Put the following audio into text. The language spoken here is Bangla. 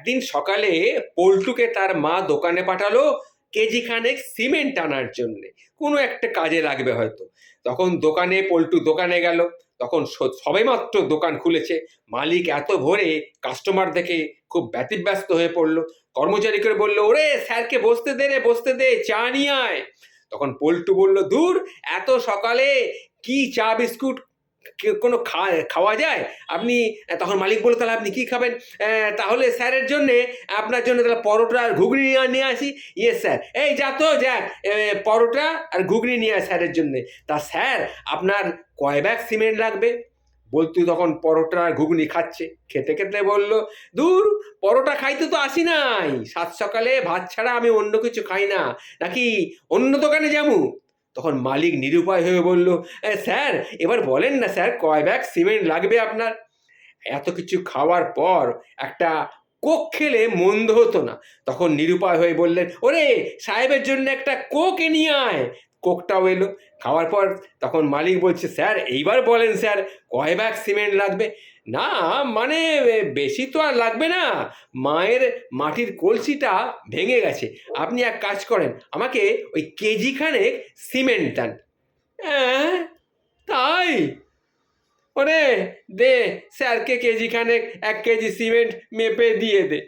একদিন সকালে পল্টুকে তার মা দোকানে পাঠালো কেজি খানেক সিমেন্ট আনার জন্যে, কোনো একটা কাজে লাগবে হয়তো। তখন পল্টু দোকানে গেল। তখন সবেমাত্র দোকান খুলেছে। মালিক এত ভোরে কাস্টমার দেখে খুব ব্যতিব্যস্ত হয়ে পড়লো। কর্মচারীকে বলল, ওরে স্যারকে বসতে দে রে, বসতে দে, চা নিয়ে আয়। তখন পল্টু বলল, দূর, এত সকালে কি চা বিস্কুট কোনো খাওয়া যায়? আপনি তখন মালিক বলল, তাহলে আপনি কি খাবেন? তাহলে স্যারের জন্যে, আপনার জন্য তাহলে পরোটা আর ঘুগনি নিয়ে আসি। Yes sir. এই যা তো যা, পরোটা আর ঘুগনি নিয়ে আয় স্যারের জন্যে। তা স্যার, আপনার কয় ব্যাগ সিমেন্ট লাগবে? বলতু তখন পরোটা আর ঘুগনি খাচ্ছে, খেতে খেতে বলল, দূর, পরোটা খাইতে তো আসি নাই, সাত সকালে ভাত ছাড়া আমি অন্য কিছু খাই না, নাকি অন্য দোকানে যাবো? তখন মালিক নিরুপায় হয়ে বলল, স্যার এবার বলেন না স্যার, কয় ব্যাগ সিমেন্ট লাগবে আপনার? এত কিছু খাওয়ার পর একটা কোক খেলে মন্দ হতো না। তখন নিরুপায় হয়ে বললেন, ওরে সাহেবের জন্য একটা কোক এ নিয়ে আয়। কোকটাও এলো। খাওয়ার পর তখন মালিক বলছে, স্যার এইবার বলেন স্যার, কয় ব্যাগ সিমেন্ট লাগবে? না, মানে বেশি তো আর লাগবে না, মায়ের মাটির কলসিটা ভেঙে গেছে, আপনি এক কাজ করেন, আমাকে ওই কেজি খানেক সিমেন্ট দেন। হ্যাঁ, তাই? ওরে দে, স্যারকে কেজি খানেক 1 কেজি সিমেন্ট মেপে দিয়ে দে।